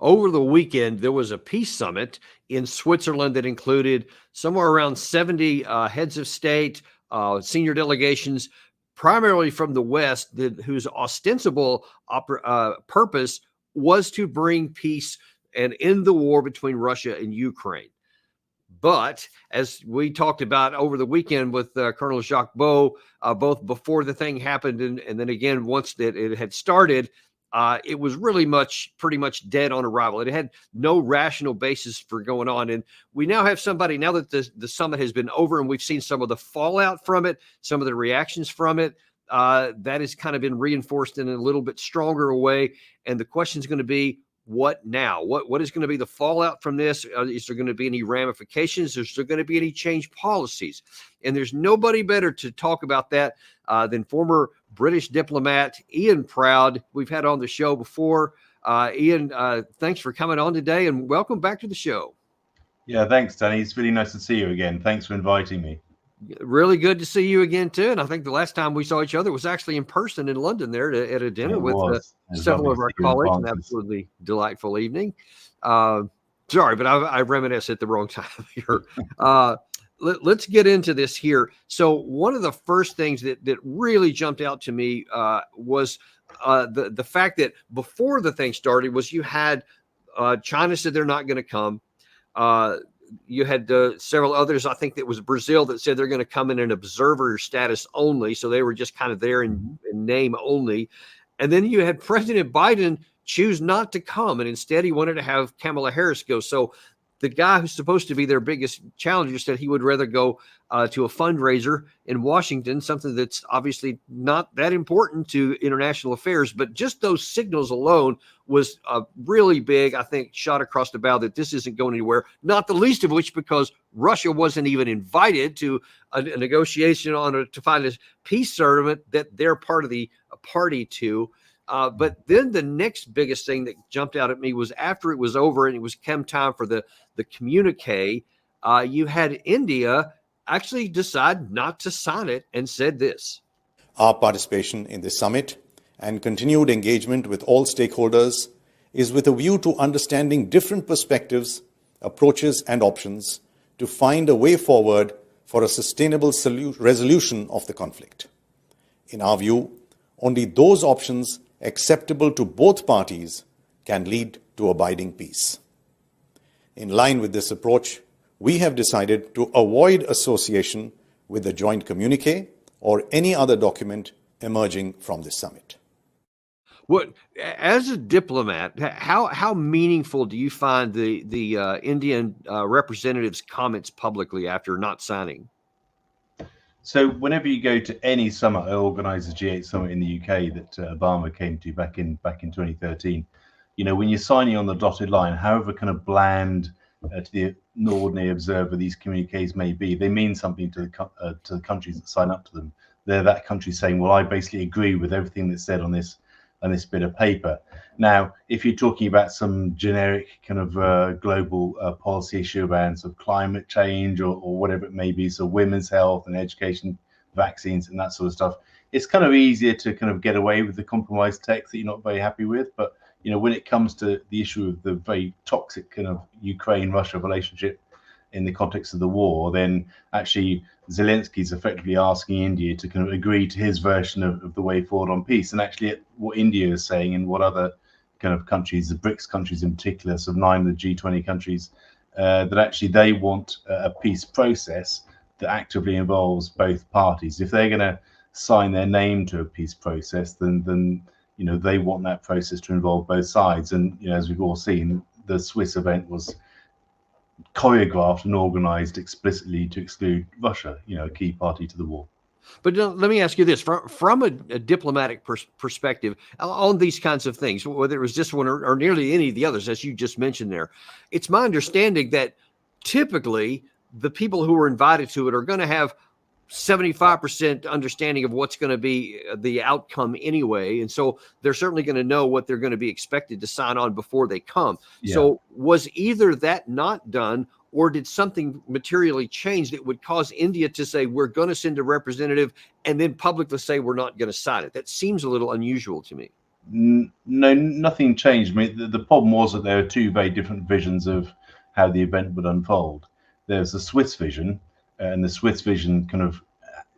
Over the weekend, there was a peace summit in Switzerland that included somewhere around 70 heads of state, senior delegations, primarily from the West, whose ostensible purpose was to bring peace and end the war between Russia and Ukraine. But as we talked about over the weekend with Colonel Jacques Beau, both before the thing happened and then again once that it had started, it was really pretty much dead on arrival. It had no rational basis for going on. And we now have somebody, now that the summit has been over and we've seen some of the fallout from it, some of the reactions from it, that has kind of been reinforced in a little bit stronger way. And the question is going to be, what now? What is going to be the fallout from this? Is there going to be any ramifications? Is there going to be any change policies? And there's nobody better to talk about that than former British diplomat Ian Proud. We've had on the show before. Ian, thanks for coming on today and welcome back to the show. Yeah, thanks, Danny. It's really nice to see you again. Thanks for inviting me. Really good to see you again, too. And I think the last time we saw each other was actually in person in London there at a dinner with several of our colleagues. An absolutely delightful evening. Sorry, but I reminisce at the wrong time here. Let's get into this here. So one of the first things that really jumped out to me was the fact that before the thing started was you had China said they're not going to come. You had several others, I think that was Brazil, that said they're going to come in an observer status only. So they were just kind of there in name only. And then you had President Biden choose not to come. And instead, he wanted to have Kamala Harris go. So the guy who's supposed to be their biggest challenger said he would rather go to a fundraiser in Washington, something that's obviously not that important to international affairs. But just those signals alone was really big, I think, shot across the bow that this isn't going anywhere, not the least of which because Russia wasn't even invited to a negotiation to find a peace settlement that they're part of the party to. But then the next biggest thing that jumped out at me was after it was over and it was came time for the communique, you had India actually decide not to sign it and said this. Our participation in this summit and continued engagement with all stakeholders is with a view to understanding different perspectives, approaches, and options to find a way forward for a sustainable resolution of the conflict. In our view, only those options acceptable to both parties can lead to abiding peace. In line with this approach, we have decided to avoid association with the joint communique or any other document emerging from this summit. As a diplomat, how meaningful do you find the Indian representatives' comments publicly after not signing? So whenever you go to any summit, I organise a G8 summit in the UK that Obama came to back in 2013. You know, when you're signing on the dotted line, however kind of bland to the ordinary observer these communiques may be, they mean something to the countries that sign up to them. They're that country saying, well, I basically agree with everything that's said on this bit of paper. Now, if you're talking about some generic kind of global policy issue around sort of climate change or whatever it may be, so women's health and education, vaccines and that sort of stuff, it's kind of easier to kind of get away with the compromise text that you're not very happy with. But, you know, when it comes to the issue of the very toxic kind of Ukraine-Russia relationship in the context of the war, then actually Zelensky's effectively asking India to kind of agree to his version of the way forward on peace. And actually what India is saying and what other kind of countries, the BRICS countries in particular, so 9 of the G20 countries, that actually they want a peace process that actively involves both parties. If they're going to sign their name to a peace process, then you know, they want that process to involve both sides. And, you know, as we've all seen, the Swiss event was choreographed and organized explicitly to exclude Russia, you know, a key party to the war. But let me ask you this, from a diplomatic perspective on these kinds of things, whether it was this one or nearly any of the others, as you just mentioned there, it's my understanding that typically the people who are invited to it are going to have 75% understanding of what's going to be the outcome anyway. And so they're certainly going to know what they're going to be expected to sign on before they come. Yeah. So was either that not done, or did something materially change that would cause India to say, we're going to send a representative and then publicly say we're not going to sign it? That seems a little unusual to me. No, nothing changed. I mean, the problem was that there are two very different visions of how the event would unfold. There's the Swiss vision, and the Swiss vision kind of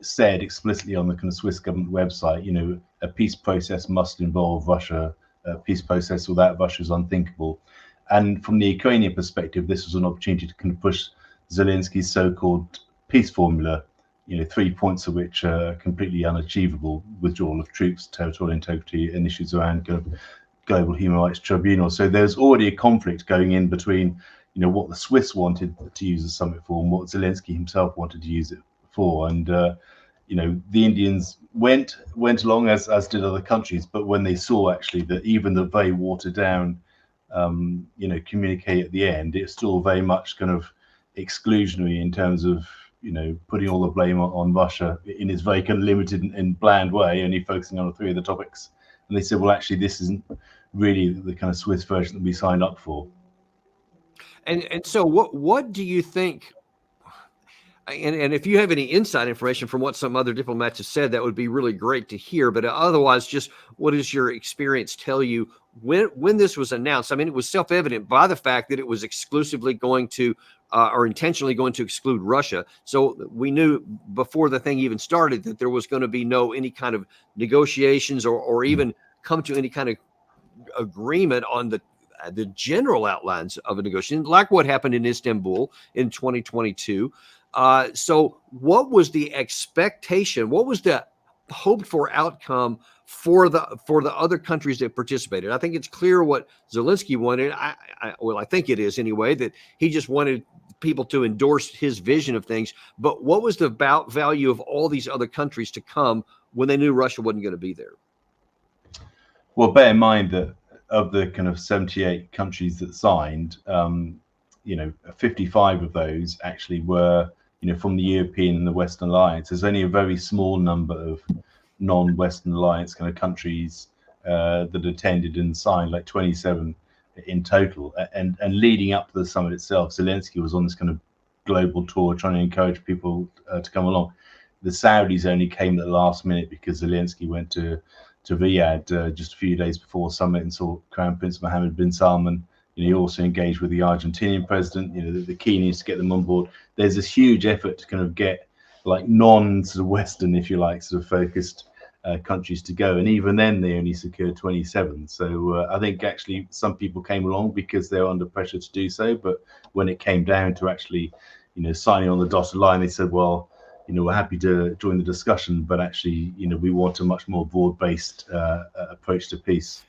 said explicitly on the kind of Swiss government website, you know, a peace process must involve Russia. A peace process without Russia is unthinkable. And from the Ukrainian perspective, this was an opportunity to kind of push Zelensky's so-called peace formula, you know, 3 points of which are completely unachievable: withdrawal of troops, territorial integrity, and issues around kind of global human rights tribunal. So there's already a conflict going in between, you know, what the Swiss wanted to use the summit for and what Zelensky himself wanted to use it for. And you know, the Indians went along as did other countries, but when they saw actually that even the very watered down you know, communique at the end, it's still very much kind of exclusionary in terms of, you know, putting all the blame on Russia in its very kind of limited and bland way, only focusing on the three of the topics. And they said, well, actually, this isn't really the kind of Swiss version that we signed up for. And so what do you think? And if you have any inside information from what some other diplomats have said, that would be really great to hear. But otherwise, just what does your experience tell you when this was announced? I mean, it was self-evident by the fact that it was exclusively going to or intentionally going to exclude Russia. So we knew before the thing even started that there was going to be any kind of negotiations or even come to any kind of agreement on the general outlines of a negotiation, like what happened in Istanbul in 2022. So what was the expectation? What was the hoped for outcome for the other countries that participated? I think it's clear what Zelensky wanted. I think it is anyway, that he just wanted people to endorse his vision of things. But what was the value of all these other countries to come when they knew Russia wasn't going to be there? Well, bear in mind that of the kind of 78 countries that signed, you know, 55 of those actually were, you know, from the European and the Western Alliance. There's only a very small number of non-Western Alliance kind of countries that attended and signed, like 27 in total. And leading up to the summit itself, Zelensky was on this kind of global tour trying to encourage people to come along. The Saudis only came at the last minute because Zelensky went to Riyadh just a few days before summit and saw Crown Prince Mohammed bin Salman. You know, he also engaged with the Argentinian president. You know, the key is to get them on board. There's this huge effort to kind of get like sort of Western, if you like, sort of focused countries to go, and even then they only secured 27. So I think actually some people came along because they were under pressure to do so, but when it came down to actually, you know, signing on the dotted line, they said, well, you know, we're happy to join the discussion, but actually, you know, we want a much more broad-based approach to peace.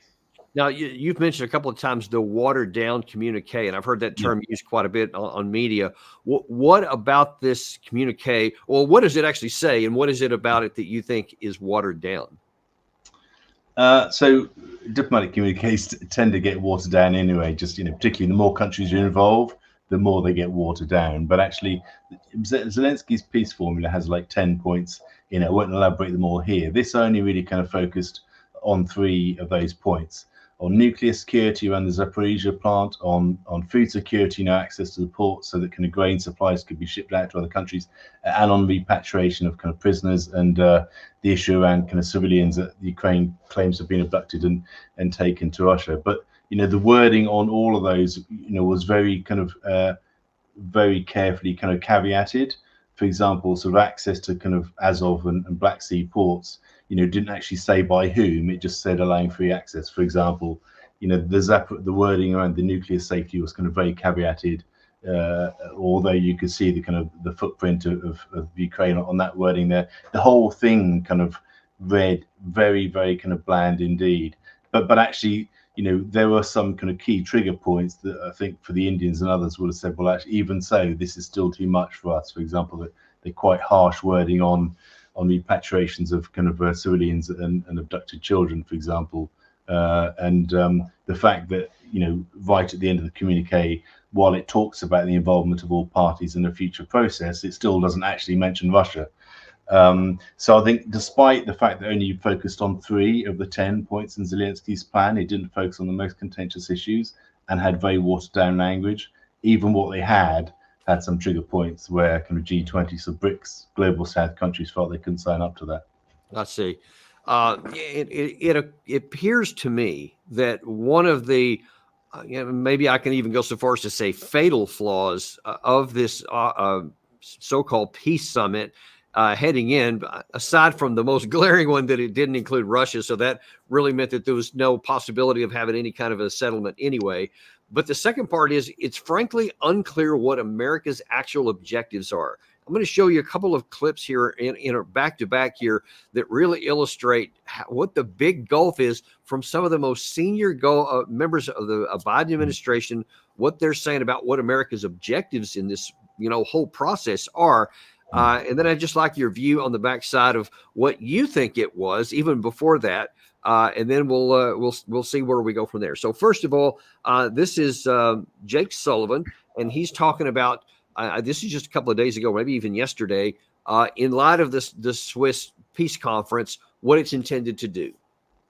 Now, you've mentioned a couple of times the watered-down communique, and I've heard that term used quite a bit on media. What about this communique? Well, what does it actually say, and what is it about it that you think is watered down? So diplomatic communiques tend to get watered down anyway. Just, you know, particularly the more countries you're involved, the more they get watered down. But actually, Zelensky's peace formula has like 10 points in it. I won't elaborate them all here. This only really kind of focused on 3 of those points: on nuclear security around the Zaporizhia plant, on food security, no access to the port so that kind of grain supplies could be shipped out to other countries, and on repatriation of kind of prisoners and the issue around kind of civilians that Ukraine claims have been abducted and taken to Russia. But, you know, the wording on all of those, you know, was very kind of very carefully kind of caveated. For example, sort of access to kind of Azov and Black Sea ports, you know, didn't actually say by whom. It just said allowing free access. For example, you know, the wording around the nuclear safety was kind of very caveated, although you could see the kind of the footprint of Ukraine on that wording there. The whole thing kind of read very, very kind of bland indeed. But actually, you know, there were some kind of key trigger points that I think for the Indians and others would have said, well, actually, even so, this is still too much for us. For example, the quite harsh wording on repatriations of kind of civilians and abducted children, for example, and the fact that, you know, right at the end of the communique, while it talks about the involvement of all parties in the future process, it still doesn't actually mention Russia. So I think despite the fact that only focused on 3 of the 10 points in Zelensky's plan, it didn't focus on the most contentious issues and had very watered down language. Even what they had some trigger points where kind of G20, so BRICS, global South countries felt they couldn't sign up to that. I see. It appears to me that one of the maybe I can even go so far as to say fatal flaws of this so-called peace summit heading in, aside from the most glaring one that it didn't include Russia, so that really meant that there was no possibility of having any kind of a settlement anyway. But the second part is it's frankly unclear what America's actual objectives are. I'm going to show you a couple of clips here in back-to-back here that really illustrate what the big gulf is from some of the most senior members of the Biden administration, what they're saying about what America's objectives in this whole process are. And then I'd just like your view on the backside of what you think it was, even before that. And then we'll see where we go from there. So first of all, this is Jake Sullivan, and he's talking about this is just a couple of days ago, maybe even yesterday, in light of the Swiss peace conference, what it's intended to do.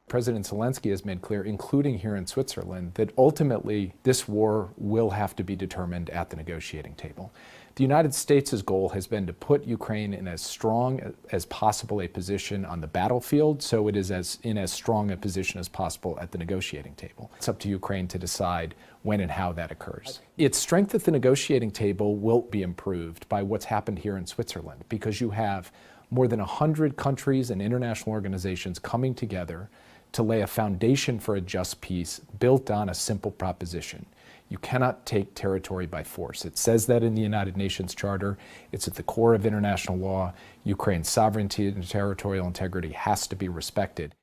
President Zelensky has made clear, including here in Switzerland, that ultimately this war will have to be determined at the negotiating table. The United States' goal has been to put Ukraine in as strong as possible a position on the battlefield, so it is in as strong a position as possible at the negotiating table. It's up to Ukraine to decide when and how that occurs. Its strength at the negotiating table will be improved by what's happened here in Switzerland, because you have more than 100 countries and international organizations coming together to lay a foundation for a just peace built on a simple proposition. You cannot take territory by force. It says that in the United Nations Charter. It's at the core of international law. Ukraine's sovereignty and territorial integrity has to be respected.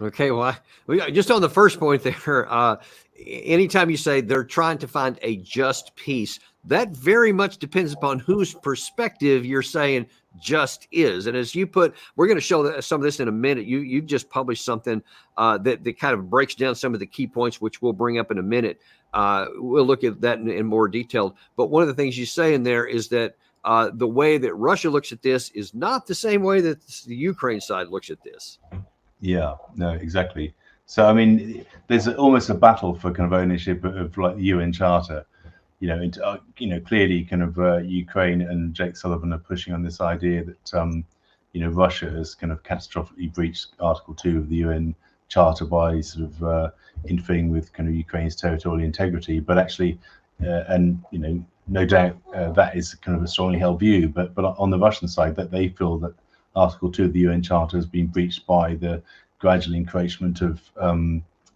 Okay, well, just on the first point there, anytime you say they're trying to find a just peace, that very much depends upon whose perspective you're saying just is. And as you put, we're going to show some of this in a minute. You just published something that kind of breaks down some of the key points, which we'll bring up in a minute. We'll look at that in more detail. But one of the things you say in there is that the way that Russia looks at this is not the same way that the Ukraine side looks at this. Yeah, no, exactly. So, I mean, there's almost a battle for kind of ownership of like the UN Charter. Clearly kind of Ukraine and Jake Sullivan are pushing on this idea that, Russia has kind of catastrophically breached Article 2 of the UN Charter by sort of interfering with kind of Ukraine's territorial integrity. But actually, no doubt that is kind of a strongly held view. But on the Russian side, that they feel that Article 2 of the UN Charter has been breached by the gradual encroachment of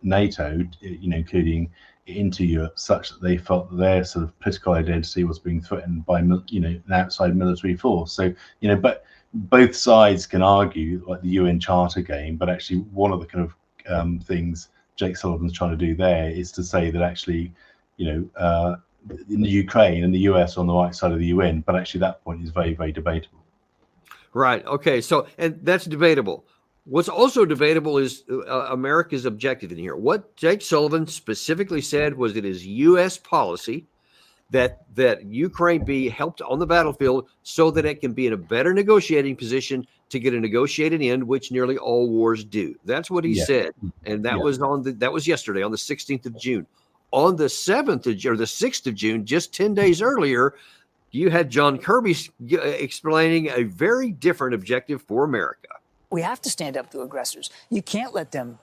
NATO, including into Europe, such that they felt that their sort of political identity was being threatened by, an outside military force. So, but both sides can argue like the UN Charter game, but actually one of the kind of things Jake Sullivan's trying to do there is to say that actually, in the Ukraine and the US are on the right side of the UN, but actually that point is very, very debatable. Right. Okay. So, and that's debatable. What's also debatable is America's objective in here. What Jake Sullivan specifically said was it is U.S. policy that Ukraine be helped on the battlefield so that it can be in a better negotiating position to get a negotiated end, which nearly all wars do. That's what he said, and that was yesterday on the 16th of June. On the 7th of or the 6th of June, just 10 days earlier, you had John Kirby explaining a very different objective for America. We have to stand up to aggressors. You can't let them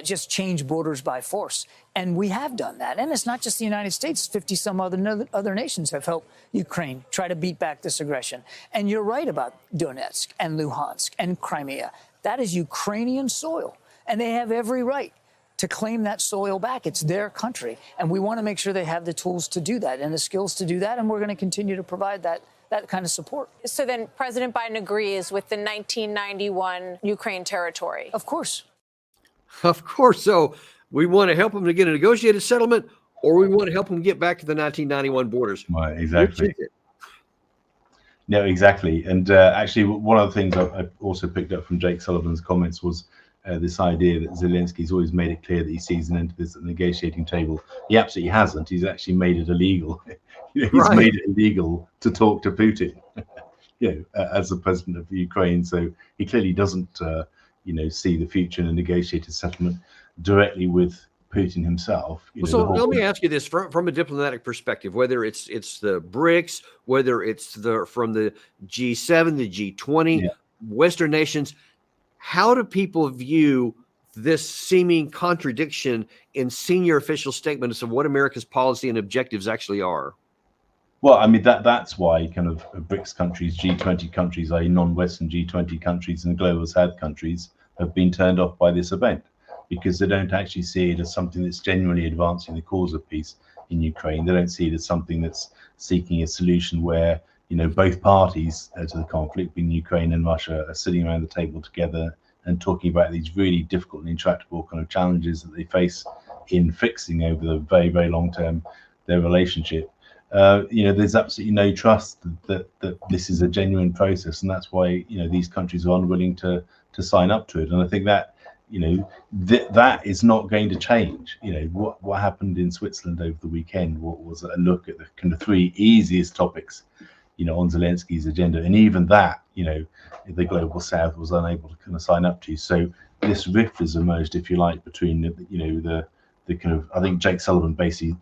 just change borders by force. And we have done that. And it's not just the United States. 50 some other nations have helped Ukraine try to beat back this aggression. And you're right about Donetsk and Luhansk and Crimea. That is Ukrainian soil. And they have every right to claim that soil back. It's their country. And we want to make sure they have the tools to do that and the skills to do that. And we're going to continue to provide that kind of support. So then President Biden agrees with the 1991 Ukraine territory. Of course. Of course. So we want to help them to get a negotiated settlement, or we want to help them get back to the 1991 borders. Right, exactly. No, exactly. And actually, one of the things I also picked up from Jake Sullivan's comments was this idea that Zelensky's always made it clear that he sees an end to this at the negotiating table. He absolutely hasn't. He's actually made it illegal. He's made it illegal to talk to Putin, as the president of Ukraine. So he clearly doesn't, see the future in a negotiated settlement directly with Putin himself. So let me ask you this from a diplomatic perspective, whether it's the BRICS, whether it's from the G7, the G20, Western nations. how do people view this seeming contradiction in senior official statements of what America's policy and objectives actually are? Well, I mean, that's why kind of BRICS countries, G20 countries, i.e. non-Western G20 countries and global South countries have been turned off by this event, because they don't actually see it as something that's genuinely advancing the cause of peace in Ukraine. They don't see it as something that's seeking a solution where, you know, both parties to the conflict, being Ukraine and Russia, are sitting around the table together and talking about these really difficult and intractable kind of challenges that they face in fixing over the very, very long term their relationship. You know, there's absolutely no trust that this is a genuine process, and that's why, you know, these countries are unwilling to sign up to it. And I think that, you know, that is not going to change. You know, what happened in Switzerland over the weekend was a look at the kind of 3 easiest topics, you know, on Zelensky's agenda, and even that, you know, the global South was unable to kind of sign up to. So this rift has emerged, if you like, between you know, the kind of, I think Jake Sullivan basically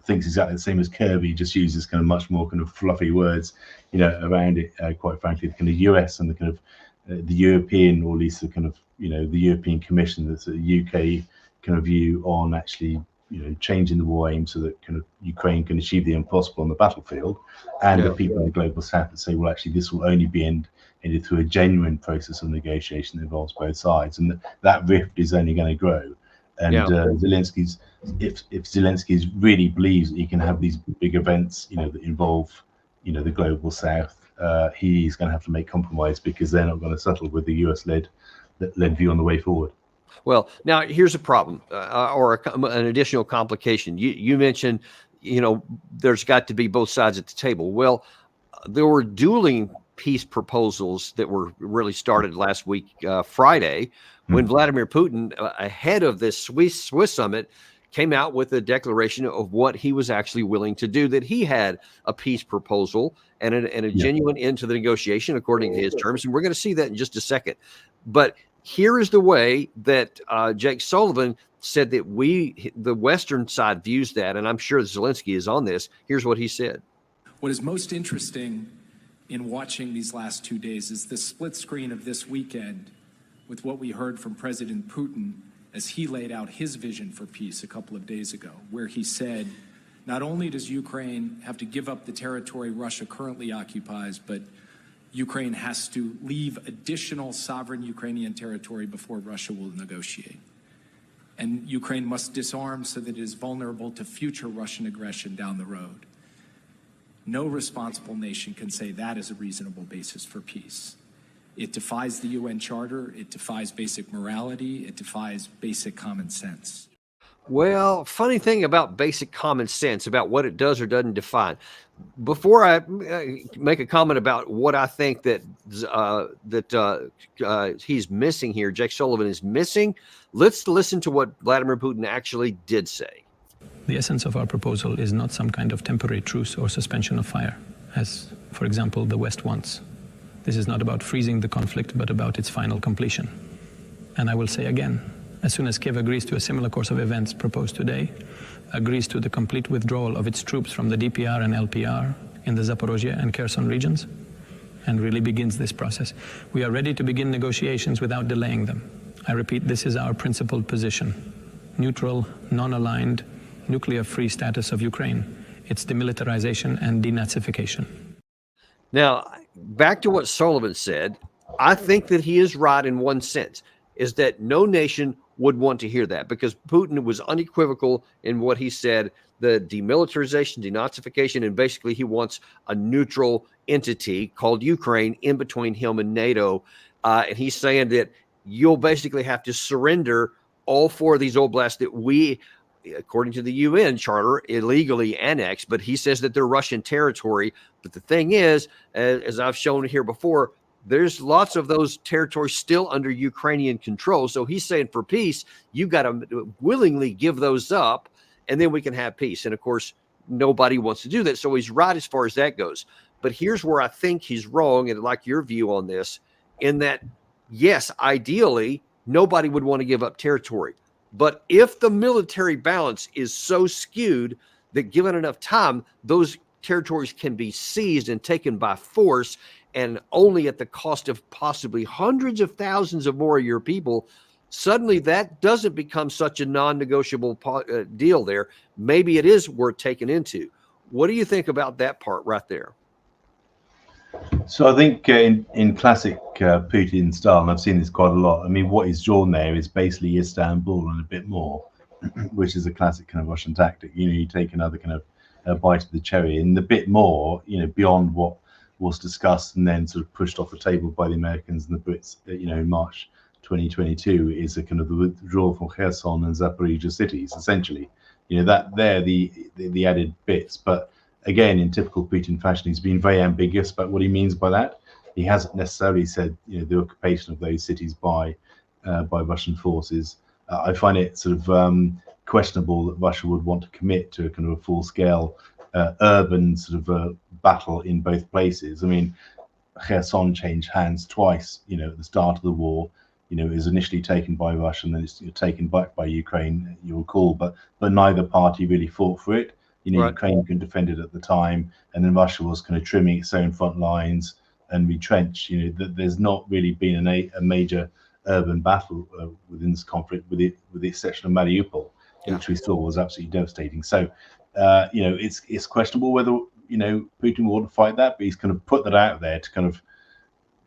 thinks exactly the same as Kirby, just uses kind of much more kind of fluffy words, you know, around it. Quite frankly, the kind of US and the kind of the European, or at least the kind of, you know, the European Commission, that's a UK kind of view on actually, you know, changing the war aim so that kind of Ukraine can achieve the impossible on the battlefield, and the people in the global South that say, well, actually, this will only be ended through a genuine process of negotiation that involves both sides, and that rift is only going to grow. And Zelensky's, if Zelensky really believes that he can have these big events, you know, that involve, you know, the global South, he's going to have to make compromise, because they're not going to settle with the US-led view on the way forward. Well, now here's a problem, or an additional complication. You mentioned, you know, there's got to be both sides at the table. Well, there were dueling peace proposals that were really started last week, Friday, when Vladimir Putin, ahead of this Swiss summit, came out with a declaration of what he was actually willing to do, that he had a peace proposal and a genuine end to the negotiation according to his terms. And we're going to see that in just a second. But here is the way that Jake Sullivan said that the Western side views that, and I'm sure Zelensky is on this. Here's what he said. What is most interesting in watching these last 2 days is the split screen of this weekend with what we heard from President Putin as he laid out his vision for peace a couple of days ago, where he said, not only does Ukraine have to give up the territory Russia currently occupies, but Ukraine has to leave additional sovereign Ukrainian territory before Russia will negotiate. And Ukraine must disarm so that it is vulnerable to future Russian aggression down the road. No responsible nation can say that is a reasonable basis for peace. It defies the UN Charter, it defies basic morality, it defies basic common sense. Well, funny thing about basic common sense, about what it does or doesn't define. Before I make a comment about what I think that he's missing here, Jake Sullivan is missing, let's listen to what Vladimir Putin actually did say. The essence of our proposal is not some kind of temporary truce or suspension of fire, as, for example, the West wants. This is not about freezing the conflict, but about its final completion. And I will say again, as soon as Kiev agrees to a similar course of events proposed today, agrees to the complete withdrawal of its troops from the DPR and LPR in the Zaporozhye and Kherson regions, and really begins this process, we are ready to begin negotiations without delaying them. I repeat, this is our principled position. Neutral, non-aligned, nuclear-free status of Ukraine, its demilitarization and denazification. Now, back to what Sullivan said, I think that he is right in one sense, is that no nation would want to hear that, because Putin was unequivocal in what he said, the demilitarization, denazification, and basically he wants a neutral entity called Ukraine in between him and NATO. And he's saying that you'll basically have to surrender all 4 of these oblasts that we, according to the UN Charter, illegally annexed, but he says that they're Russian territory. But the thing is, as I've shown here before, there's lots of those territories still under Ukrainian control. So he's saying for peace, you've got to willingly give those up, and then we can have peace. And of course, nobody wants to do that. So he's right as far as that goes. But here's where I think he's wrong, and I'd like your view on this, in that, yes, ideally, nobody would want to give up territory. But if the military balance is so skewed that given enough time, those territories can be seized and taken by force, and only at the cost of possibly hundreds of thousands of more of your people, suddenly that doesn't become such a non-negotiable deal there. Maybe it is worth taking into. What do you think about that part right there? So I think in classic Putin style, and I've seen this quite a lot, I mean, what he's drawn there is basically Istanbul and a bit more, which is a classic kind of Russian tactic. You know, you take another kind of bite of the cherry, and the bit more, you know, beyond what was discussed and then sort of pushed off the table by the Americans and the Brits, you know, in March 2022, is a kind of the withdrawal from Kherson and Zaporizhia cities, essentially. You know, that they're the added bits. But again, in typical Putin fashion, he's been very ambiguous about what he means by that. He hasn't necessarily said, you know, the occupation of those cities by Russian forces. I find it sort of questionable that Russia would want to commit to a kind of a full-scale urban sort of battle in both places. I mean, Kherson changed hands twice, you know, at the start of the war. You know, it was initially taken by Russia and then it's taken back by Ukraine, you'll recall, but neither party really fought for it. You know, right. Ukraine couldn't defend it at the time, and then Russia was kind of trimming its own front lines and retrenched. You know, there's not really been a major urban battle within this conflict, with the exception of Mariupol, which we saw was absolutely devastating. So, you know, it's questionable whether, you know, Putin will want to fight that, but he's kind of put that out there to kind of,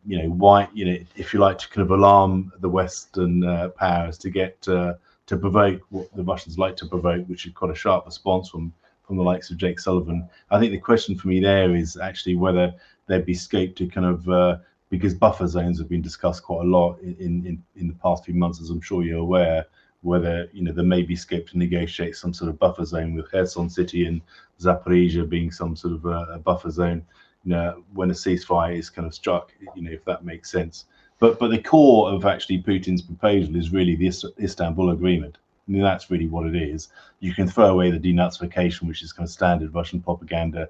you know, why, you know, if you like, to kind of alarm the Western powers to get to provoke what the Russians like to provoke, which is quite a sharp response from the likes of Jake Sullivan. I think the question for me there is actually whether there'd be scope to kind of, because buffer zones have been discussed quite a lot in the past few months, as I'm sure you're aware, whether, you know, there may be scope to negotiate some sort of buffer zone with Kherson City and Zaporizhia being some sort of a buffer zone, you know, when a ceasefire is kind of struck, you know, if that makes sense. But the core of actually Putin's proposal is really the Istanbul Agreement. I mean, that's really what it is. You can throw away the denazification, which is kind of standard Russian propaganda,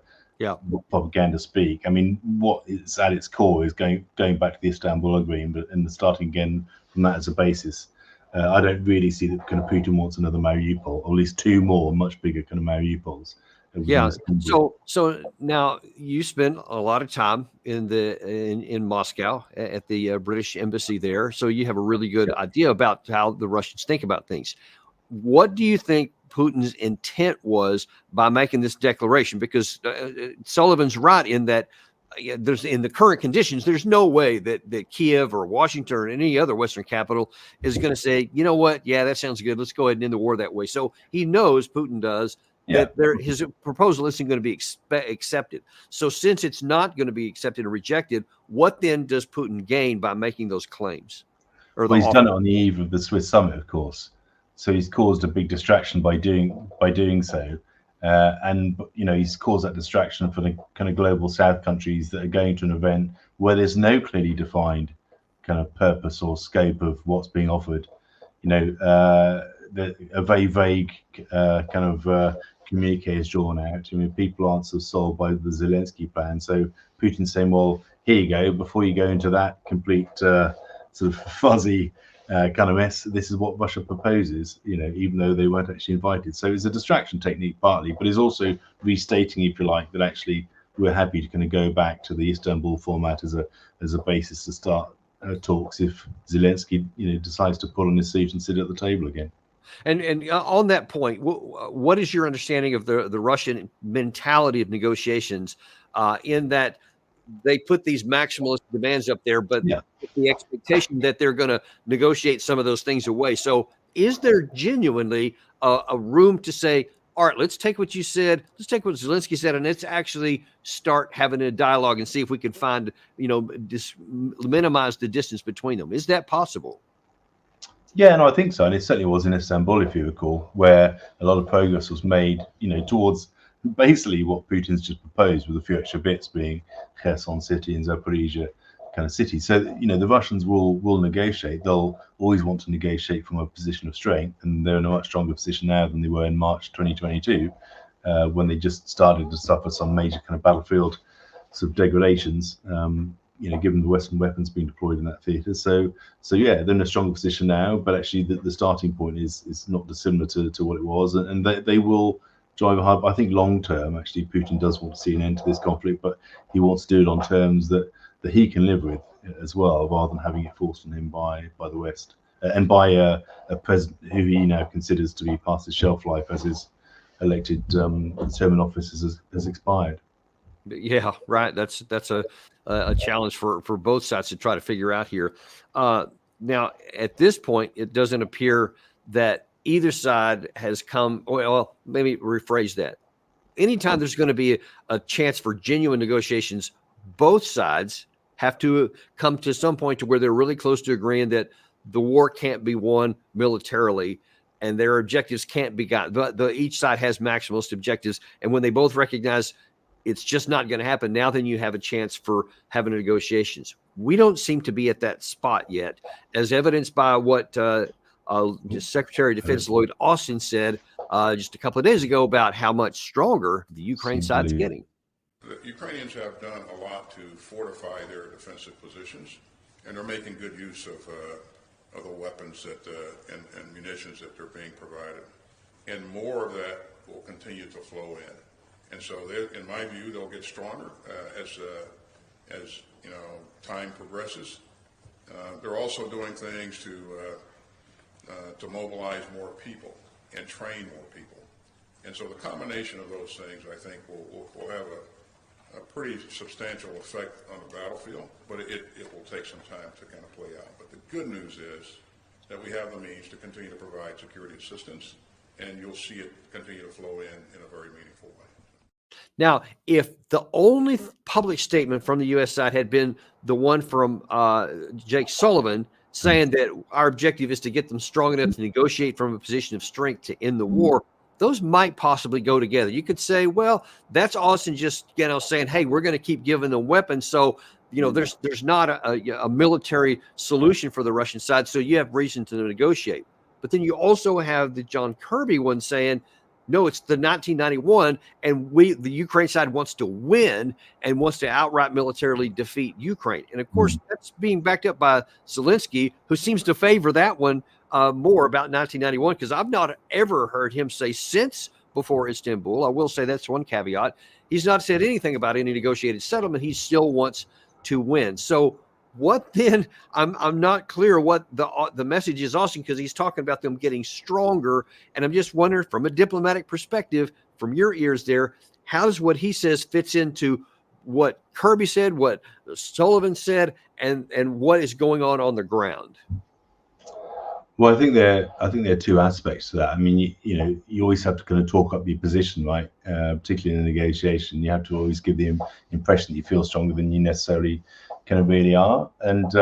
propaganda speak. I mean, what it's at its core is going back to the Istanbul Agreement and starting again from that as a basis. I don't really see that kind of Putin wants another Mariupol, or at least two more much bigger kind of Mariupols. Yeah. So now you spend a lot of time in Moscow at the British embassy there, so you have a really good idea about how the Russians think about things. What do you think Putin's intent was by making this declaration? Because Sullivan's right in that there's, in the current conditions, there's no way that Kiev or Washington or any other Western capital is going to say, you know what, yeah, that sounds good, let's go ahead and end the war that way. So he knows, Putin does, that his proposal isn't going to be accepted. So since it's not going to be accepted or rejected, what then does Putin gain by making those claims? Well, he's done it on the eve of the Swiss summit, of course. So he's caused a big distraction by doing so, and you know, he's caused that distraction for the kind of global South countries that are going to an event where there's no clearly defined kind of purpose or scope of what's being offered. You know, a very vague kind of communique is drawn out. I mean, people aren't so sold by the Zelensky plan. So Putin's saying, well, here you go. Before you go into that complete sort of fuzzy kind of mess, this is what Russia proposes, you know, even though they weren't actually invited. So it's a distraction technique partly, but it's also restating, if you like, that actually we're happy to kind of go back to the Istanbul format as a basis to start talks if Zelensky, you know, decides to pull on his seat and sit at the table again. And on that point, what is your understanding of the Russian mentality of negotiations, in that they put these maximalist demands up there, but the expectation that they're going to negotiate some of those things away? So is there genuinely a room to say, all right, let's take what you said, let's take what Zelensky said, and let's actually start having a dialogue and see if we can find, you know, minimize the distance between them? Is that possible? Yeah, no, I think so. And it certainly was in Istanbul, if you recall, where a lot of progress was made, you know, towards basically what Putin's just proposed, with a few extra bits being Kherson City and Zaporizhia kind of city. So, you know, the Russians will negotiate. They'll always want to negotiate from a position of strength, and they're in a much stronger position now than they were in March 2022, when they just started to suffer some major kind of battlefield sort of degradations. You know, given the Western weapons being deployed in that theatre. So yeah, they're in a stronger position now, but actually the starting point is not dissimilar to what it was, and they will drive a hard. I think long term, actually, Putin does want to see an end to this conflict, but he wants to do it on terms that he can live with as well, rather than having it forced on him by the West and by a president who he now considers to be past his shelf life, as his elected term in office has expired. Yeah, right. That's a challenge for both sides to try to figure out here. Now, at this point, it doesn't appear that either side has come. Well, maybe rephrase that. Anytime there's going to be a chance for genuine negotiations, both sides have to come to some point to where they're really close to agreeing that the war can't be won militarily and their objectives can't be gotten. But each side has maximalist objectives. And when they both recognize it's just not going to happen, now then you have a chance for having negotiations. We don't seem to be at that spot yet, as evidenced by what Secretary of Defense Lloyd Austin said just a couple of days ago about how much stronger the Ukraine side's getting. The Ukrainians have done a lot to fortify their defensive positions, and they're making good use of the weapons and munitions that they're being provided. And more of that will continue to flow in. And so, in my view, they'll get stronger as you know, time progresses. They're also doing things to mobilize more people and train more people. And so, the combination of those things, I think, will have a pretty substantial effect on the battlefield. But it will take some time to kind of play out. But the good news is that we have the means to continue to provide security assistance, and you'll see it continue to flow in a very meaningful way. Now, if the only public statement from the U.S. side had been the one from Jake Sullivan saying that our objective is to get them strong enough to negotiate from a position of strength to end the war, those might possibly go together. You could say, well, that's Austin just, you know, saying, hey, we're going to keep giving them weapons. So, you know, there's not a military solution for the Russian side. So you have reason to negotiate. But then you also have the John Kirby one saying, no, it's the 1991, and the Ukraine side wants to win and wants to outright militarily defeat Ukraine. And of course, that's being backed up by Zelensky, who seems to favor that one more about 1991, because I've not ever heard him say since before Istanbul. I will say that's one caveat. He's not said anything about any negotiated settlement. He still wants to win. So what then? I'm not clear what the message is, Austin, because he's talking about them getting stronger, and I'm just wondering, from a diplomatic perspective, from your ears there, how does what he says fits into what Kirby said, what Sullivan said, and what is going on the ground? Well, I think there are two aspects to that. I mean, you always have to kind of talk up your position, right? Particularly in a negotiation, you have to always give the impression that you feel stronger than you necessarily kind of really are. And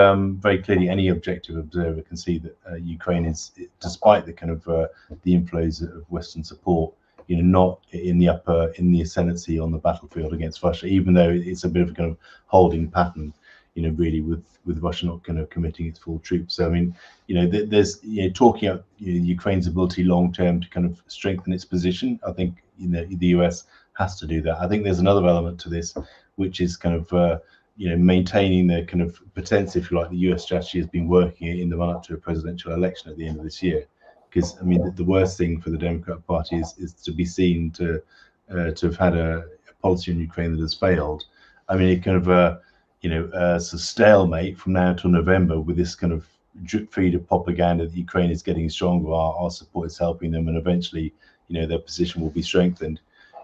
very clearly, any objective observer can see that Ukraine is, despite the kind of the inflows of Western support, not in the ascendancy on the battlefield against Russia, even though it's a bit of a kind of holding pattern, really with Russia not kind of committing its full troops. So I mean, there's talking about Ukraine's ability long term to kind of strengthen its position. I think the US has to do that. I think there's another element to this, which is kind of maintaining the kind of pretense, if you like, the US strategy has been working in the run up to a presidential election at the end of this year. Because I mean, the worst thing for the Democrat Party is to be seen to have had a policy in Ukraine that has failed. I mean, it kind of it's a stalemate from now till November with this kind of drip feed of propaganda that Ukraine is getting stronger, our support is helping them, and eventually, their position will be strengthened.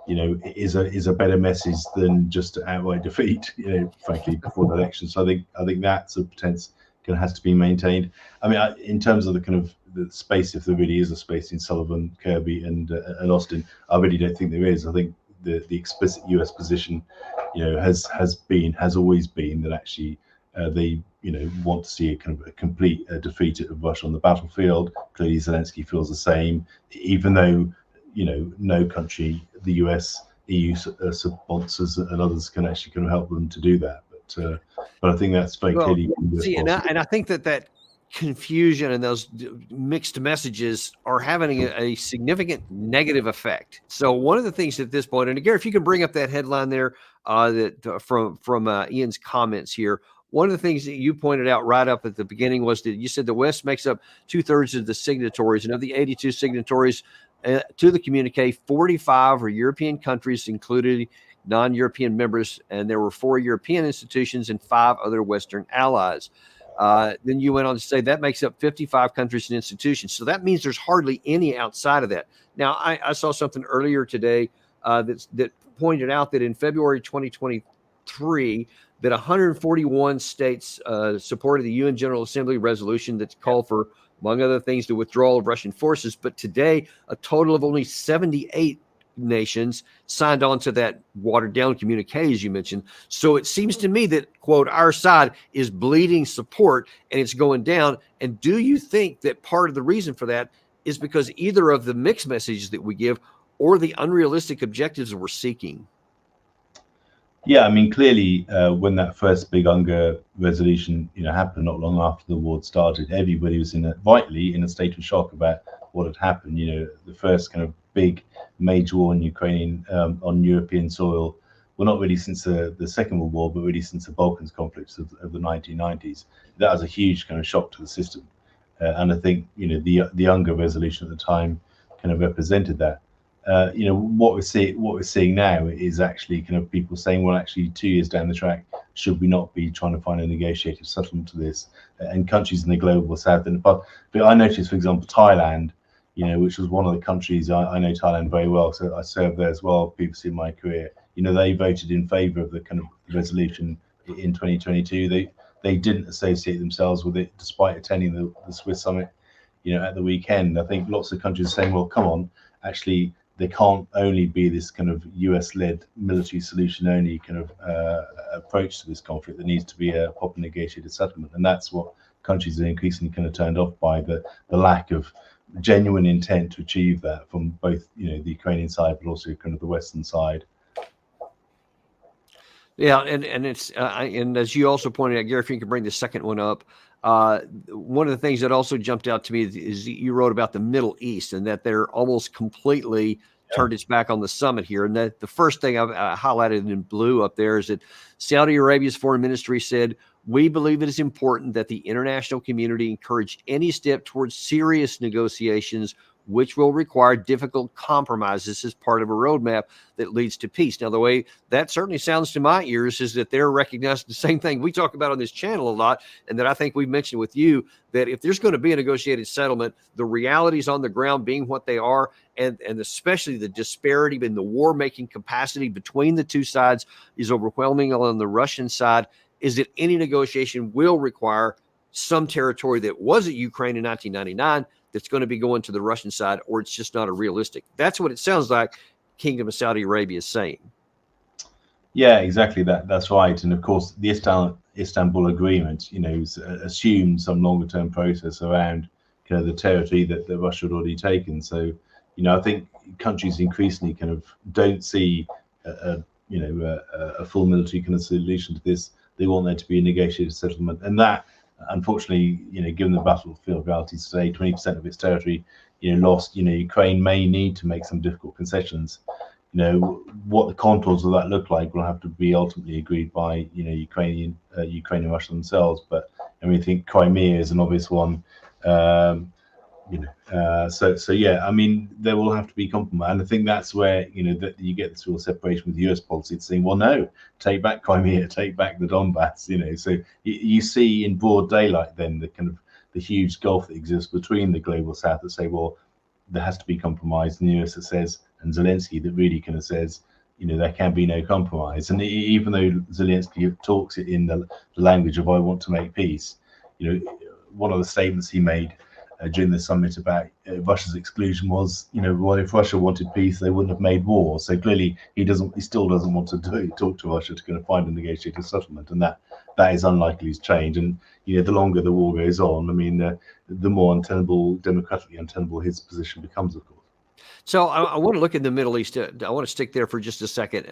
Is a better message than just outright defeat, frankly, before the election. So I think that's a pretense kind of has to be maintained. I mean, in terms of the kind of the space, if there really is a space in Sullivan, Kirby, and Austin, I really don't think there is. I think the explicit US position, has always been that actually they want to see a kind of a complete defeat of Russia on the battlefield. Clearly, Zelensky feels the same, even though no country, the US, EU sponsors and others can actually kind of help them to do that. But I think that's very clearly. See, and I think that confusion and those mixed messages are having a significant negative effect. So one of the things at this point, and again, if you can bring up that headline there, that from Ian's comments here, one of the things that you pointed out right up at the beginning was that you said the West makes up 2/3 of the signatories, and of the 82 signatories to the communique, 45 are European countries, including non-European members, and there were 4 European institutions and 5 other Western allies. Then you went on to say that makes up 55 countries and institutions. So that means there's hardly any outside of that. Now, I saw something earlier today that pointed out that in February 2023, that 141 states supported the UN General Assembly resolution that called for, among other things, the withdrawal of Russian forces. But today, a total of only 78 nations signed on to that watered down communique, as you mentioned. So it seems to me that, quote, our side is bleeding support and it's going down. And do you think that part of the reason for that is because either of the mixed messages that we give or the unrealistic objectives we're seeking? Yeah, I mean, clearly, when that first big UNGA resolution, happened not long after the war started, everybody was vitally in a state of shock about what had happened. The first kind of big major war in Ukraine on European soil, well, not really since the Second World War, but really since the Balkans conflicts of the 1990s. That was a huge kind of shock to the system, and I think the UNGA resolution at the time kind of represented that. What we're seeing now is actually kind of people saying, well, actually 2 years down the track, should we not be trying to find a negotiated settlement to this? And countries in the global south, but I noticed, for example, Thailand, which was one of the countries, I know Thailand very well, so I served there as well previously in my career. They voted in favor of the kind of resolution in 2022. They didn't associate themselves with it, despite attending the Swiss summit, at the weekend. I think lots of countries are saying, well, come on, actually, there can't only be this kind of US-led military solution only kind of approach to this conflict. There needs to be a proper negotiated settlement, and that's what countries are increasingly kind of turned off by, the lack of genuine intent to achieve that from both the Ukrainian side, but also kind of the Western side. Yeah, and it's and as you also pointed out, Gary, if you can bring the second one up. One of the things that also jumped out to me is you wrote about the Middle East and that they're almost completely turned its back on the summit here. And that the first thing I highlighted in blue up there is that Saudi Arabia's foreign ministry said, we believe it is important that the international community encourage any step towards serious negotiations, which will require difficult compromises as part of a roadmap that leads to peace. Now, the way that certainly sounds to my ears is that they're recognizing the same thing we talk about on this channel a lot, and that I think we've mentioned with you, that if there's going to be a negotiated settlement, the realities on the ground being what they are, and especially the disparity in the war-making capacity between the two sides is overwhelming on the Russian side, is that any negotiation will require some territory that was at Ukraine in 1999 that's going to be going to the Russian side, or it's just not a realistic. That's what it sounds like Kingdom of Saudi Arabia is saying. Yeah, exactly. That's right. And of course, the Istanbul Agreement, assumed some longer term process around kind of the territory that Russia had already taken. So, I think countries increasingly kind of don't see a full military kind of solution to this. They want there to be a negotiated settlement, and that, unfortunately, given the battlefield realities today, 20% of its territory, lost. Ukraine may need to make some difficult concessions. What the contours of that look like will have to be ultimately agreed by Ukraine and Russia themselves. But I mean, I think Crimea is an obvious one. So yeah, I mean, there will have to be compromise, and I think that's where that you get this real separation with US policy. It's saying, well, no, take back Crimea, take back the Donbass. So you see in broad daylight then the kind of the huge gulf that exists between the global south that say, well, there has to be compromise, and the US that says, and Zelensky that really kind of says, there can be no compromise. And even though Zelensky talks it in the language of I want to make peace, one of the statements he made during the summit about Russia's exclusion was, well, if Russia wanted peace, they wouldn't have made war. So clearly, he still doesn't want to talk to Russia to kind of find a negotiated settlement, and that is unlikely to change. And the longer the war goes on, I mean, the more untenable, democratically untenable his position becomes, of course. So I want to look in the Middle East. I want to stick there for just a second.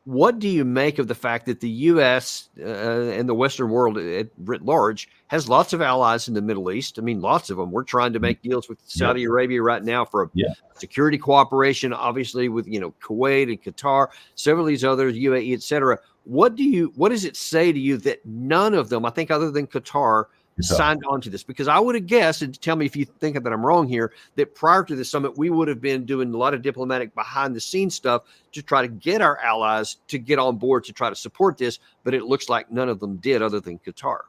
What do you make of the fact that the U.S. And the Western world writ large has lots of allies in the Middle East? I mean, lots of them. We're trying to make deals with Saudi Arabia right now for security cooperation, obviously with Kuwait and Qatar, several of these others, UAE, et cetera. what does it say to you that none of them, I think other than Qatar, signed on to this? Because I would have guessed, and tell me if you think that I'm wrong here, that prior to the summit, we would have been doing a lot of diplomatic behind the scenes stuff to try to get our allies to get on board to try to support this. But it looks like none of them did, other than Qatar.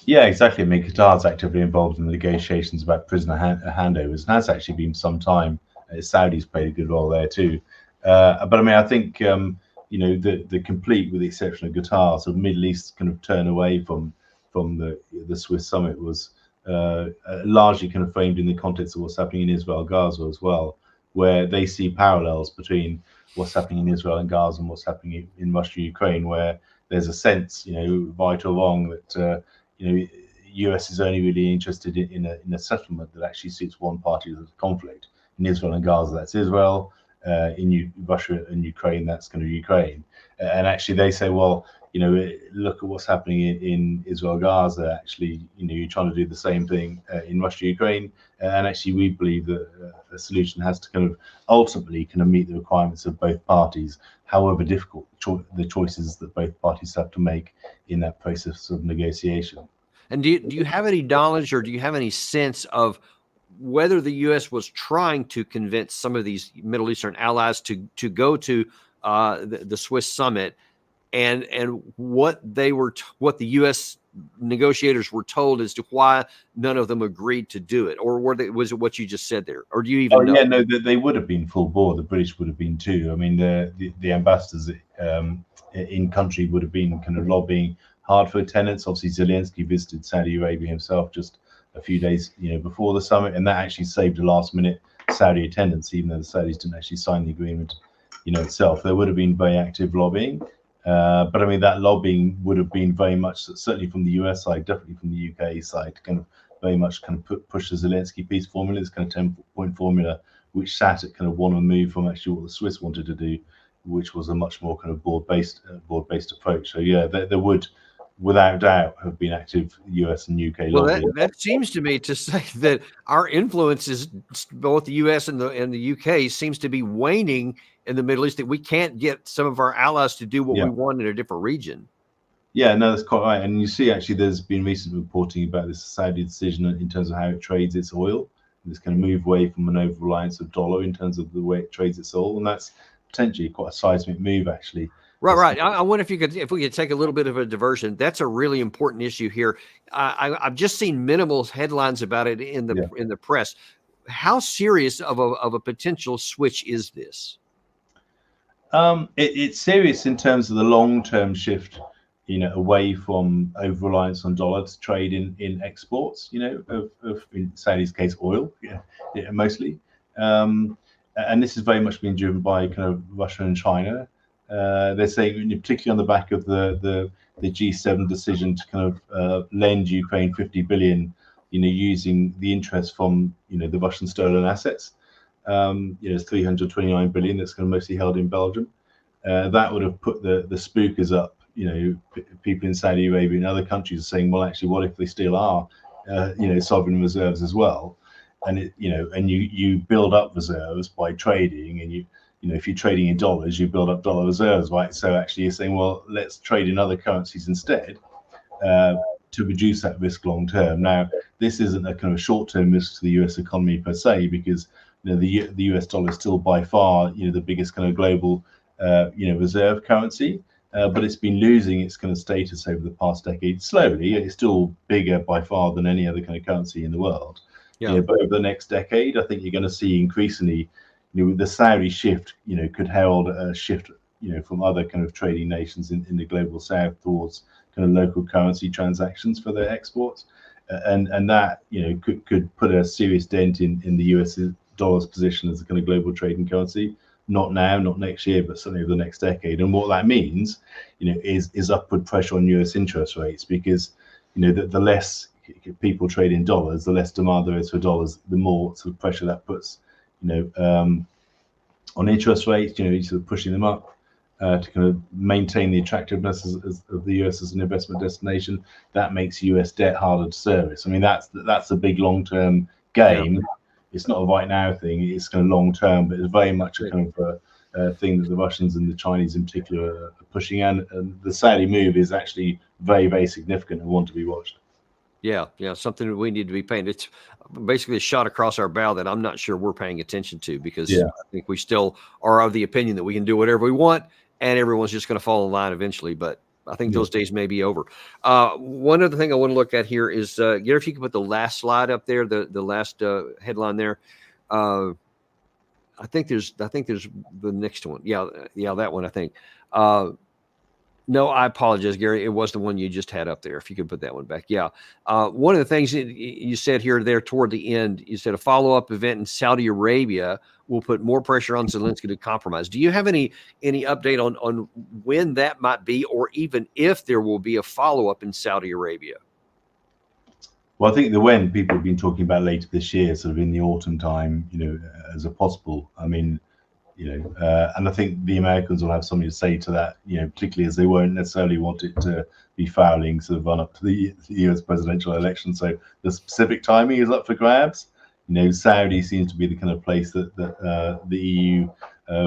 Yeah, exactly. I mean, Qatar's actively involved in the negotiations about prisoner handovers, and that's actually been some time. Saudis played a good role there too. But I mean, I think the complete, with the exception of Qatar, sort of Middle East kind of turn away from the Swiss summit was largely kind of framed in the context of what's happening in Israel, Gaza as well, where they see parallels between what's happening in Israel and Gaza and what's happening in Russia, Ukraine, where there's a sense, right or wrong, that US is only really interested in a settlement that actually suits one party of the conflict. In Israel and Gaza, that's Israel. In Russia and Ukraine, that's kind of Ukraine. And actually, they say, well, look at what's happening in Israel, Gaza. Actually, you're trying to do the same thing in Russia, Ukraine. And actually, we believe that a solution has to kind of ultimately kind of meet the requirements of both parties, however difficult the choices that both parties have to make in that process of negotiation. And do you have any knowledge, or do you have any sense of whether the U.S. was trying to convince some of these Middle Eastern allies to go to the Swiss summit, and what the U.S. negotiators were told as to why none of them agreed to do it, or was it what you just said there, or do you even know? Yeah, no, they would have been full bore. The British would have been too. I mean, the ambassadors in country would have been kind of lobbying hard for attendance. Obviously, Zelensky visited Saudi Arabia himself just a few days before the summit, and that actually saved a last-minute Saudi attendance, even though the Saudis didn't actually sign the agreement itself. There would have been very active lobbying, but I mean, that lobbying would have been very much, certainly from the US side, definitely from the UK side, kind of very much kind of push the Zelensky peace formula, this kind of 10-point formula, which sat at kind of one move from actually what the Swiss wanted to do, which was a much more kind of broad-based approach. So yeah, there would, without doubt, have been active US and UK lobbying. Well, that seems to me to say that our influence is both the US and the UK seems to be waning in the Middle East, that we can't get some of our allies to do what we want in a different region. Yeah, no, that's quite right. And you see, actually, there's been recent reporting about this Saudi decision in terms of how it trades its oil. This kind of move away from an over-reliance of dollar in terms of the way it trades its oil, and that's potentially quite a seismic move, actually. Right. I wonder if we could take a little bit of a diversion. That's a really important issue here. I've just seen minimal headlines about it in the press. How serious of a potential switch is this? It's serious in terms of the long-term shift, away from over-reliance on dollar to trade in exports, of in Saudi's case, oil, mostly. And this is very much being driven by kind of Russia and China. They're saying, particularly on the back of the G7 decision to kind of lend Ukraine 50 billion, using the interest from the Russian stolen assets. It's 329 billion that's kind of mostly held in Belgium. That would have put the spookers up. People in Saudi Arabia and other countries are saying, well, actually, what if they steal our sovereign reserves as well? And you build up reserves by trading, and if you're trading in dollars, you build up dollar reserves, right? So actually you're saying, well, let's trade in other currencies instead to reduce that risk long term. Now, this isn't a kind of short-term risk to the US economy per se, because the US dollar is still by far the biggest kind of global reserve currency, but it's been losing its kind of status over the past decade slowly. It's still bigger by far than any other kind of currency in the world. But over the next decade, I think you're going to see increasingly the Saudi shift, could herald a shift, from other kind of trading nations in the global south towards kind of local currency transactions for their exports, and that could put a serious dent in the US dollar's position as a kind of global trading currency. Not now, not next year, but certainly over the next decade. And what that means, is upward pressure on US interest rates, because the less people trade in dollars, the less demand there is for dollars, the more sort of pressure that puts on interest rates, sort of pushing them up to kind of maintain the attractiveness of the US as an investment destination. That makes US debt harder to service. I mean, that's a big long-term game. It's not a right now thing. It's kind of long-term, but it's very much a kind of thing that the Russians and the Chinese in particular are pushing, and the Saudi move is actually very, very significant and one to be watched. Yeah, something that we need to be paying. It's basically a shot across our bow that I'm not sure we're paying attention to, because I think we still are of the opinion that we can do whatever we want and everyone's just going to fall in line eventually. But I think those days may be over. One other thing I want to look at here is, Gary, if you could put the last slide up there, the last headline there. I think there's the next one. Yeah, that one, I think. No, I apologize, Gary. It was the one you just had up there. If you could put that one back. Yeah. One of the things you said here there toward the end, you said a follow-up event in Saudi Arabia will put more pressure on Zelensky to compromise. Do you have any update on when that might be, or even if there will be a follow-up in Saudi Arabia? Well, I think the when people have been talking about later this year, sort of in the autumn time, as a possible. I mean, and I think the Americans will have something to say to that, particularly as they won't necessarily want it to be fouling sort of run up to the US presidential election. So the specific timing is up for grabs. Saudi seems to be the kind of place that the EU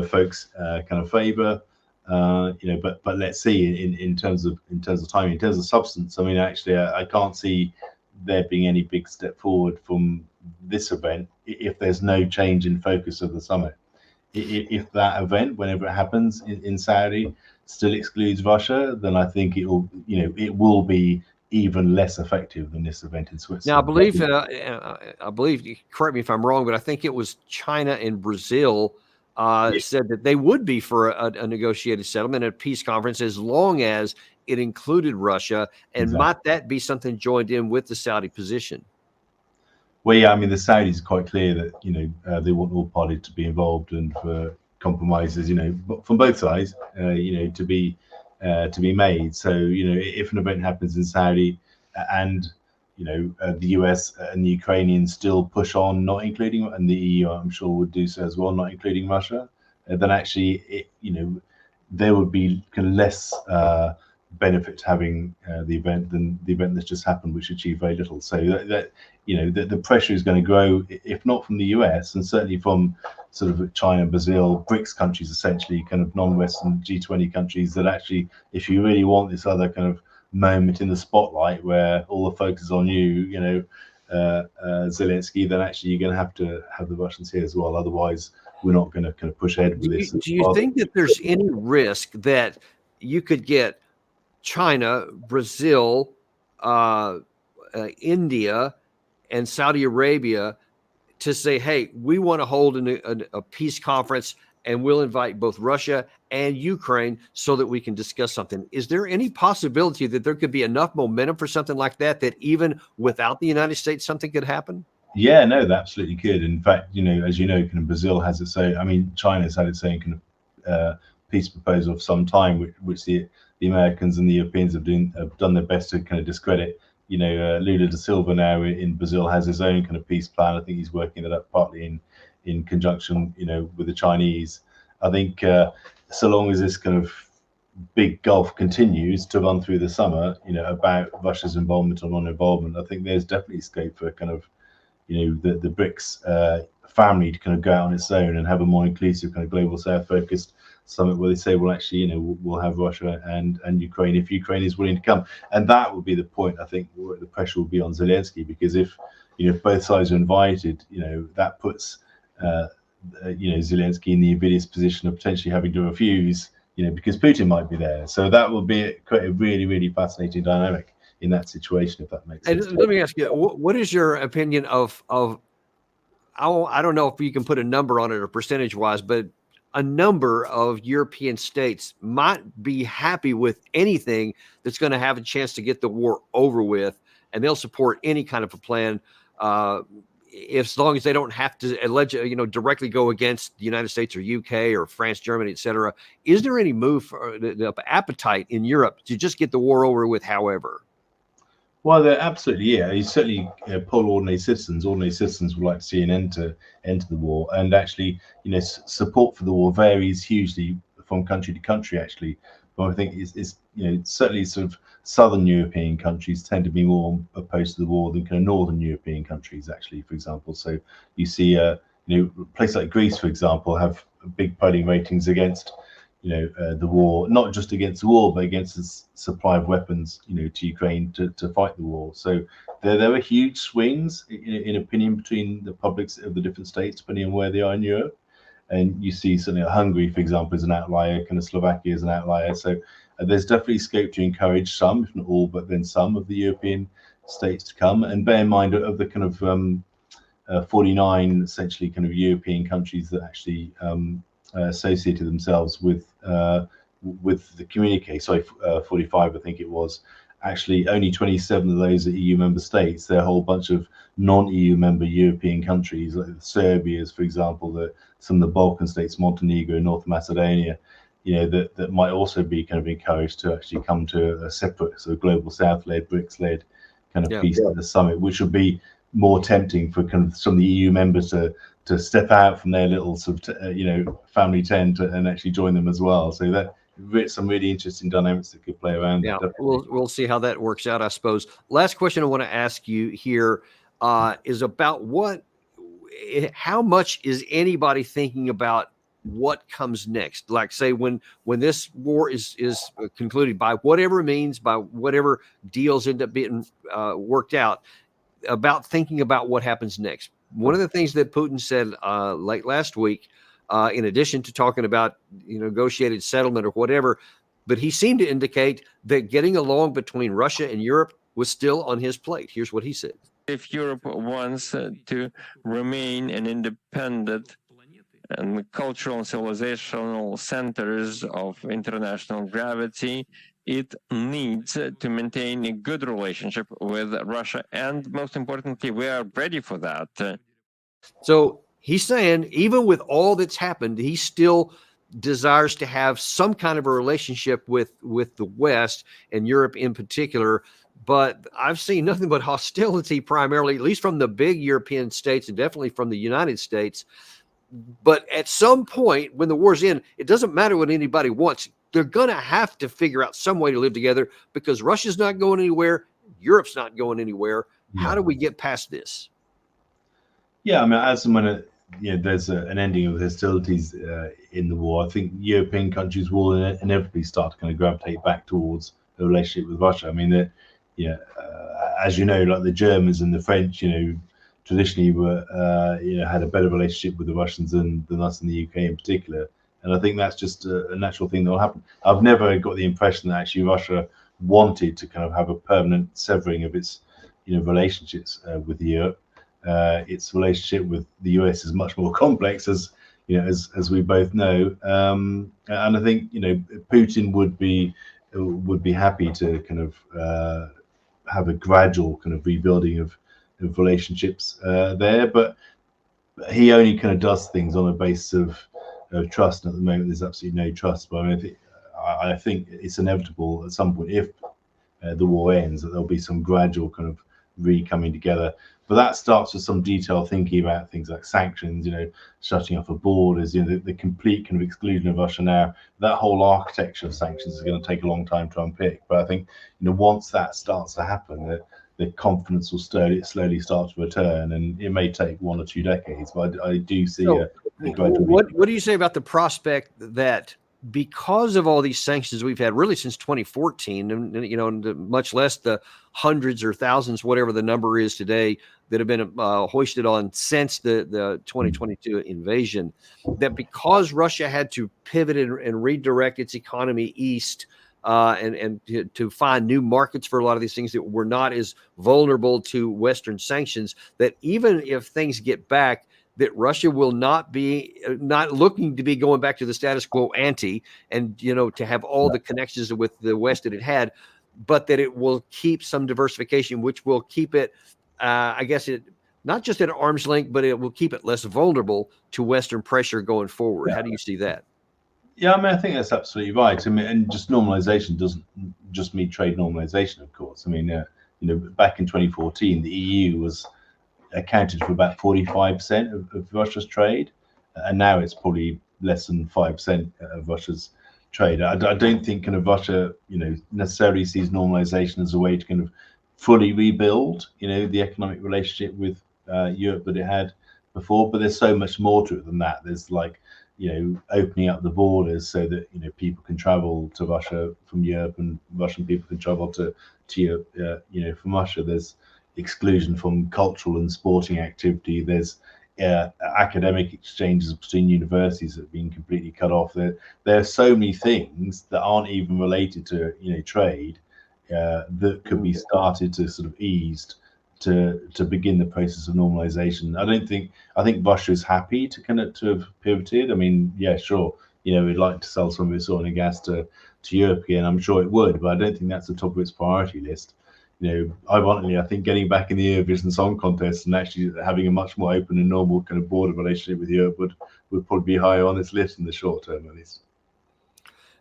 folks kind of favor. But let's see in terms of timing, in terms of substance. I mean, actually, I can't see there being any big step forward from this event if there's no change in focus of the summit. If that event, whenever it happens in Saudi, still excludes Russia, then I think it will be even less effective than this event in Switzerland. Now, I believe, correct me if I'm wrong, but I think it was China and Brazil said that they would be for a negotiated settlement at a peace conference as long as it included Russia. And might that be something joined in with the Saudi position? Well, yeah, I mean, the Saudis are quite clear that, they want all parties to be involved and for compromises, from both sides, to be made. So, if an event happens in Saudi and, the US and the Ukrainians still push on, not including, and the EU, I'm sure, would do so as well, not including Russia, then actually, there would be kind of less benefit to having the event than the event that's just happened, which achieved very little. So the pressure is going to grow, if not from the US, and certainly from sort of China, Brazil, BRICS countries, essentially kind of non-Western G20 countries, that actually, if you really want this other kind of moment in the spotlight where all the focus is on you, Zelensky, then actually you're going to have the Russians here as well. Otherwise, we're not going to kind of push ahead with this. Do you think that there's any risk that you could get China, Brazil, India, and Saudi Arabia to say, hey, we want to hold a peace conference and we'll invite both Russia and Ukraine so that we can discuss something? Is there any possibility that there could be enough momentum for something like that, that even without the United States, something could happen? Yeah, no, that absolutely could. In fact, as you know, kind of Brazil has its own, I mean, China's had its own kind of peace proposal for some time, which the Americans and the Europeans have done their best to kind of discredit. Lula da Silva now in Brazil has his own kind of peace plan. I think he's working that up partly in conjunction, with the Chinese. I think so long as this kind of big gulf continues to run through the summer, about Russia's involvement or non-involvement, I think there's definitely scope for kind of, the BRICS family to kind of go out on its own and have a more inclusive kind of global south-focused summit where they say, well, actually, we'll have Russia and Ukraine if Ukraine is willing to come. And that would be the point, I think, where the pressure will be on Zelensky, because if both sides are invited, that puts Zelensky in the invidious position of potentially having to refuse, because Putin might be there. So that will be quite a really, really fascinating dynamic in that situation, if that makes sense. Let me ask you, what is your opinion of I don't know if you can put a number on it or percentage wise, but a number of European states might be happy with anything that's going to have a chance to get the war over with, and they'll support any kind of a plan, as long as they don't have to directly go against the United States or UK or France, Germany, etc. Is there any move for the appetite in Europe to just get the war over with, however? Well, they're absolutely, yeah. You certainly poll ordinary citizens. Ordinary citizens would like to see an end to the war, and actually, support for the war varies hugely from country to country. Actually, but I think is certainly sort of southern European countries tend to be more opposed to the war than kind of northern European countries. Actually, for example, so you see a place like Greece, for example, have big polling ratings against, the war, not just against the war, but against the supply of weapons, to Ukraine to fight the war. So there were huge swings in opinion between the publics of the different states, depending on where they are in Europe. And you see something like Hungary, for example, is an outlier, kind of Slovakia is an outlier. So there's definitely scope to encourage some, if not all, but then some of the European states to come. And bear in mind of the kind of 49 essentially kind of European countries that actually associated themselves with the communique. Sorry, 45, I think it was. Actually, only 27 of those are EU member states. There are a whole bunch of non-EU member European countries, like Serbia's, for example, some of the Balkan states, Montenegro, North Macedonia, that might also be kind of encouraged to actually come to a separate sort of global South-led, BRICS-led kind of piece at the summit, which would be more tempting for kind of some of the EU members to step out from their little sort of family tent and actually join them as well. So that some really interesting dynamics that could play around. Yeah, we'll see how that works out, I suppose. Last question I want to ask you here is about how much is anybody thinking about what comes next? Like, say, when this war is concluded, by whatever means, by whatever deals end up being worked out, about thinking about what happens next. One of the things that Putin said late last week, in addition to talking about negotiated settlement or whatever, but he seemed to indicate that getting along between Russia and Europe was still on his plate. Here's what he said. If Europe wants to remain an independent and cultural and civilizational centers of international gravity, it needs to maintain a good relationship with Russia. And most importantly, we are ready for that. So he's saying, even with all that's happened, he still desires to have some kind of a relationship with the West and Europe in particular. But I've seen nothing but hostility, primarily, at least from the big European states and definitely from the United States. But at some point, when the war's in, it doesn't matter what anybody wants. They're going to have to figure out some way to live together, because Russia's not going anywhere. Europe's not going anywhere. How do we get past this? Yeah, I mean, as and when there's an ending of hostilities in the war, I think European countries will inevitably start to kind of gravitate back towards the relationship with Russia. I mean, as you know, like the Germans and the French, traditionally were had a better relationship with the Russians than us in the UK in particular. And I think that's just a natural thing that will happen. I've never got the impression that actually Russia wanted to kind of have a permanent severing of its relationships with Europe. Its relationship with the US is much more complex, as we both know. And I think Putin would be happy to kind of have a gradual kind of rebuilding of relationships there, but he only kind of does things on a basis of trust. And at the moment, there's absolutely no trust. But I think it's inevitable at some point, if the war ends, that there'll be some gradual kind of coming together. But that starts with some detailed thinking about things like sanctions, shutting off of borders, the complete kind of exclusion of Russia now. That whole architecture of sanctions is going to take a long time to unpick. But I think, once that starts to happen, the confidence will slowly start to return, and it may take 1 or 2 decades. But I do see a gradual. What do you say about the prospect that, because of all these sanctions we've had really since 2014, and much less the hundreds or thousands, whatever the number is today, that have been hoisted on since the 2022 invasion, that because Russia had to pivot and redirect its economy east and to find new markets for a lot of these things that were not as vulnerable to Western sanctions, that even if things get back, that Russia will not looking to be going back to the status quo ante and, to have all the connections with the West that it had, but that it will keep some diversification, which will keep it, I guess, not just at arm's length, but it will keep it less vulnerable to Western pressure going forward. How do you see that? Yeah, I mean, I think that's absolutely right. I mean, and just normalization doesn't just mean trade normalization, of course. I mean, back in 2014, the EU was accounted for about 45% of Russia's trade, and now it's probably less than 5% of Russia's trade. I don't think kind of Russia, necessarily sees normalization as a way to kind of fully rebuild, the economic relationship with Europe that it had before, but there's so much more to it than that. There's like, opening up the borders so that people can travel to Russia from Europe, and Russian people can travel to Europe, from Russia. There's exclusion from cultural and sporting activity. There's academic exchanges between universities that have been completely cut off. There are so many things that aren't even related to trade that could be started to sort of eased to begin the process of normalization. I think Russia is happy to have pivoted. I mean, yeah, sure, we'd like to sell some of its oil and gas to Europe again. I'm sure it would, but I don't think that's the top of its priority list. Ironically, I think getting back in the Eurovision Song Contest and actually having a much more open and normal kind of border relationship with Europe would probably be higher on this list in the short term, at least.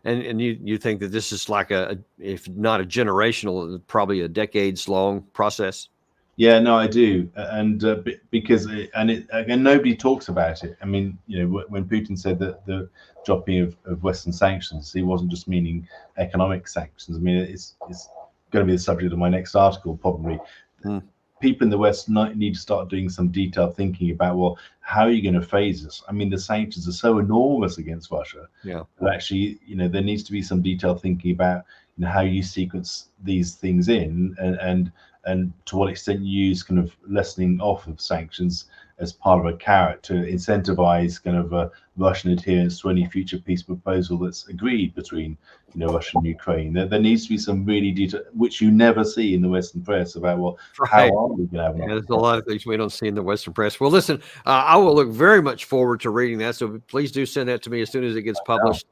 And you think that this is like if not a generational, probably a decades long process? Yeah, no, I do, and because again, nobody talks about it. I mean, when Putin said that the dropping of Western sanctions, he wasn't just meaning economic sanctions. I mean, it's going to be the subject of my next article, probably. People in the West need to start doing some detailed thinking about, well, how are you going to phase this? I mean, the sanctions are so enormous against Russia. Yeah. That actually, there needs to be some detailed thinking about how you sequence these things in, and to what extent you use kind of lessening off of sanctions as part of a carrot to incentivize kind of a Russian adherence to any future peace proposal that's agreed between Russia and Ukraine. There needs to be some really detail, which you never see in the Western press, about, well, how are we going to have there's a lot of things we don't see in the Western press. Well, listen, I will look very much forward to reading that, so please do send that to me as soon as it gets published.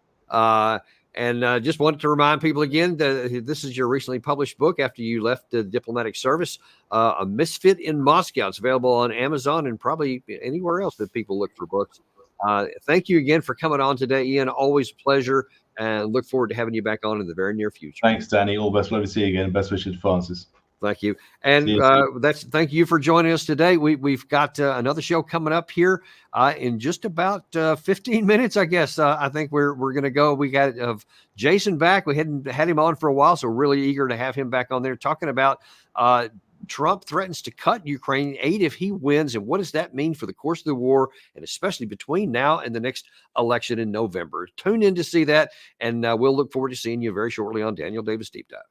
And just wanted to remind people again that this is your recently published book after you left the diplomatic service, A Misfit in Moscow. It's available on Amazon and probably anywhere else that people look for books. Thank you again for coming on today, Ian. Always a pleasure, and look forward to having you back on in the very near future. Thanks, Danny. All best. Love to see you again. Best wishes to Francis. Thank you. And thank you for joining us today. We've got another show coming up here in just about 15 minutes, I guess. I think we're going to go. We got Jason back. We hadn't had him on for a while, so really eager to have him back on there talking about Trump threatens to cut Ukraine aid if he wins, and what does that mean for the course of the war, and especially between now and the next election in November. Tune in to see that, and we'll look forward to seeing you very shortly on Daniel Davis Deep Dive.